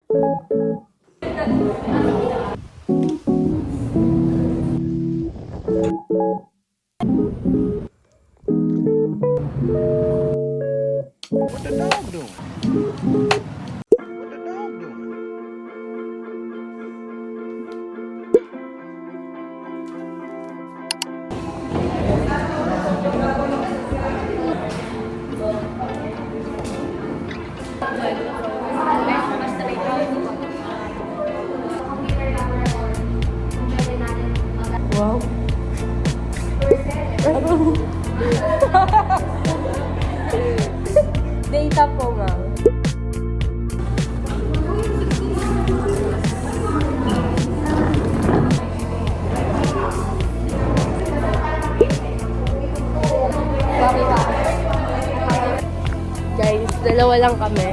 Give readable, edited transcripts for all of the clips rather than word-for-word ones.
What the dog doing? What the dog doing? Wow. Data po, ma'am. Guys, dalawa lang kami.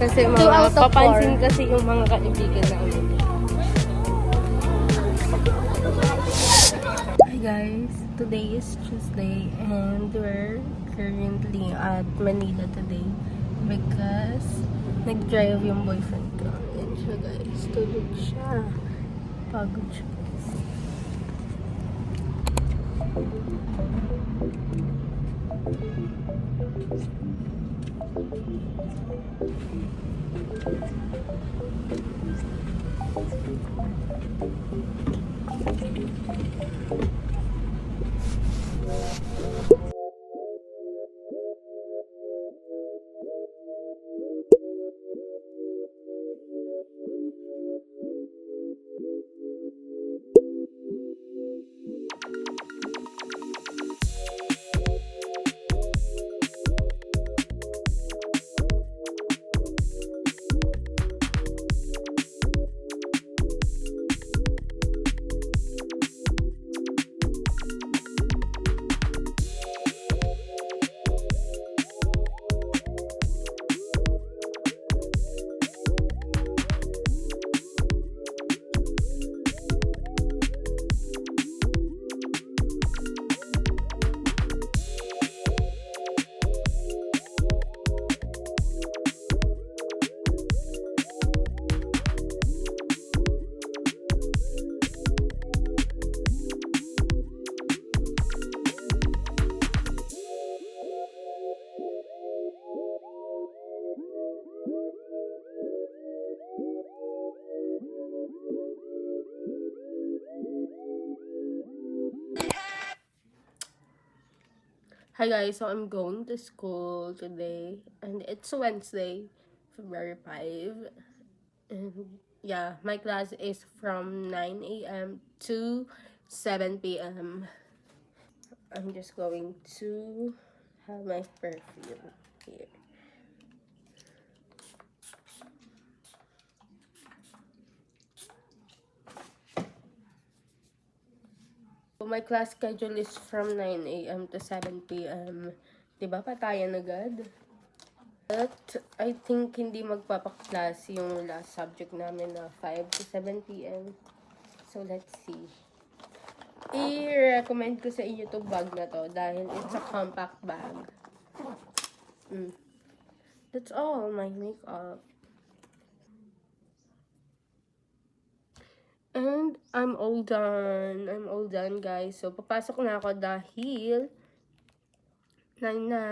Kasi Two mga out of papansin four. kasi yung mga kaibigan namin. Hi guys, today is Tuesday and we're currently at Manila today because nag-drive yung boyfriend ko. And siya guys, tulog siya. Pagod siya. Hi guys, so I'm going to school today and it's Wednesday, February 5. And yeah, my class is from 9 a.m. to 7 p.m. I'm just going to have my perfume here. My class schedule is from 9 a.m. to 7 p.m. Diba? Patayan agad. But I think hindi magpapaklas yung last subject namin na 5 to 7 p.m. So let's see. I-recommend ko sa inyo itong bag na to dahil it's a compact bag. That's all my makeup. And I'm all done. I'm all done, guys. So, papasok na ako dahil 9 na.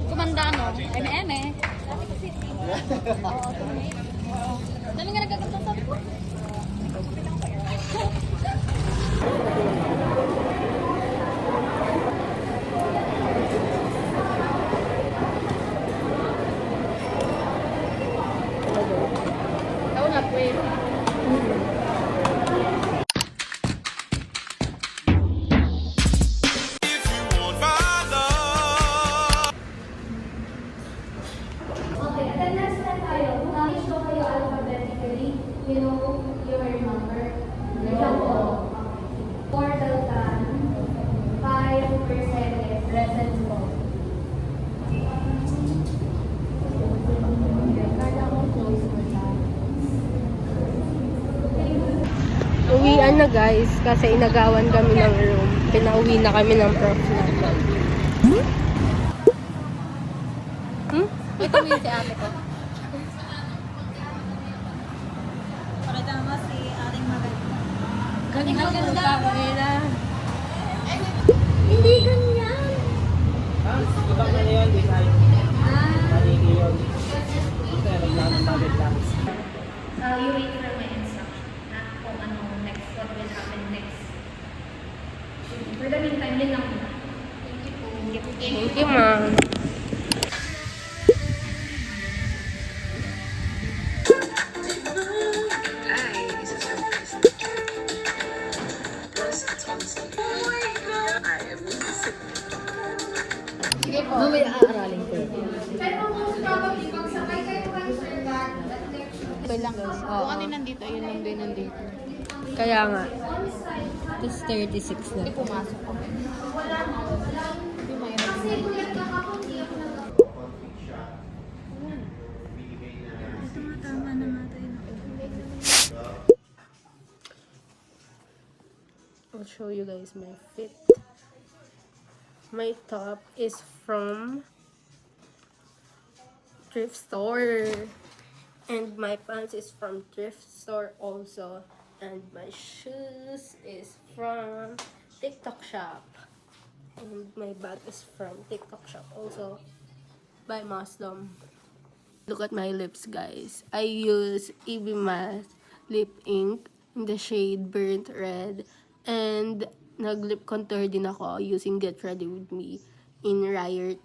Kumandano, eme-eme. Dami nga nagkakantong sabi ko. na guys, kasi inagawan kami ng room. Pinauwi na kami ng prof namin. Ito mo yun si ate ko. Pakita mo si ating maganda. Ganda. Hindi ganyan. Ibang na yun, di tayo. Maliki yun. Ito, naglaan ng budget lang. You wait for my instruction. Na kung ano next, what will happen next. For the meantime, yun lang muna. Thank you po. Thank you, ma'am. Sige po. Mamaya aaralin ko. Okay lang. Kung ano yung nandito, yun lang din nandito. Kaya nga. Tapos 36 na. Hindi pumasok ko. Hindi mayroon. Ito nga, tama na nga tayo. I'll show you guys my fit. My top is from thrift store. And my pants is from thrift store also. And my shoes is from TikTok shop. And my bag is from TikTok shop also. By Muslim. Look at my lips, guys. I use EB Matte lip ink in the shade Burnt Red. And nag-lip contour din ako using Get Ready With Me in Riot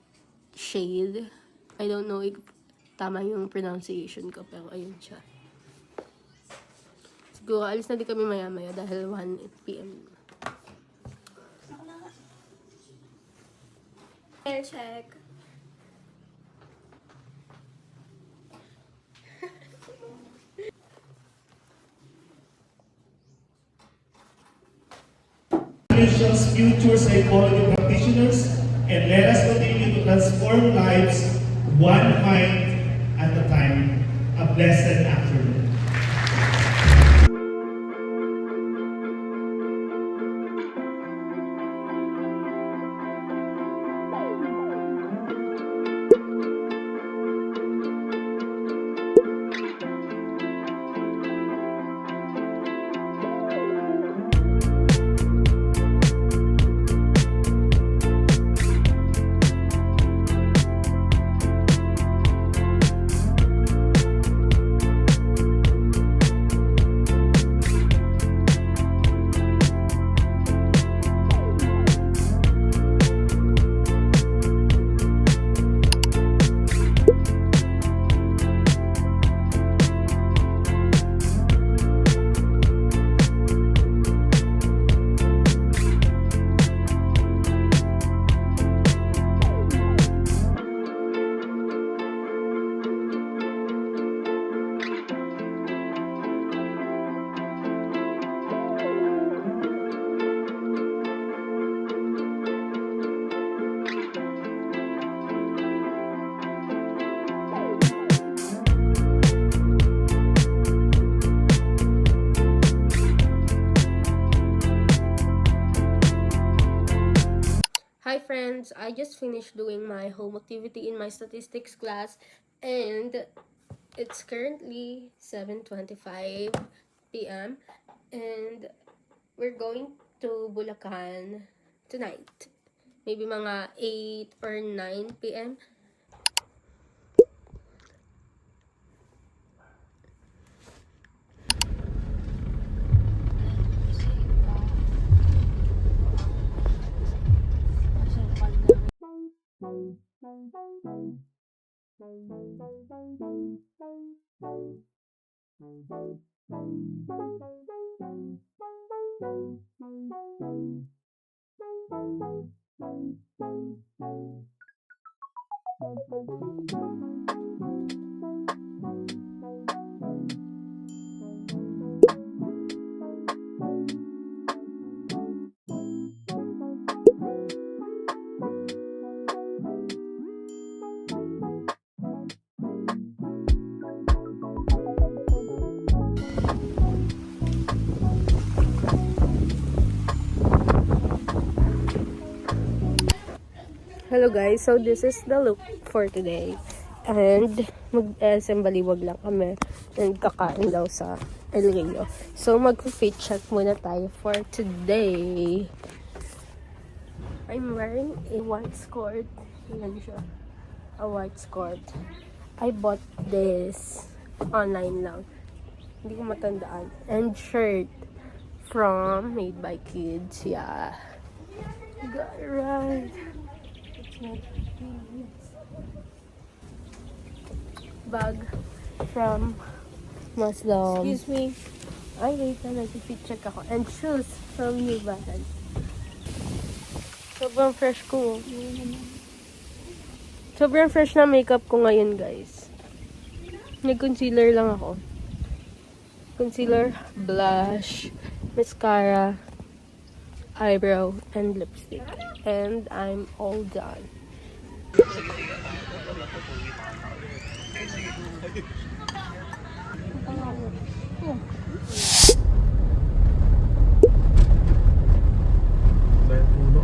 shade. I don't know if tama yung pronunciation ko, pero ayun siya. Siguro, alis na din kami maya-maya dahil 1 PM. Hair check. Nation's future psychology practitioners, and let us continue to transform lives one mind at a time. A blessed afternoon. Hi friends, I just finished doing my home activity in my statistics class and it's currently 7:25 p.m. and we're going to Bulacan tonight. Maybe mga 8 or 9 p.m. Hello guys, so this is the look for today. And mag-SM Baliwag lang kami. And kakain daw sa El Rio. So mag-fit check muna tayo for today. I'm wearing a white skirt. Yan siya. A white skirt. I bought this online lang. Hindi ko matandaan. And shirt from Made by Kids. Yeah. Got it right. Bag from Muslim. Excuse me. Ay, wait na. Nag-fit check ako. And shoes from New Balance. Sobrang fresh ko. Sobrang fresh na makeup ko ngayon, guys. Nag-concealer lang ako. Concealer, blush, mascara, eyebrow, and lipstick. And I'm all done. Sa puno.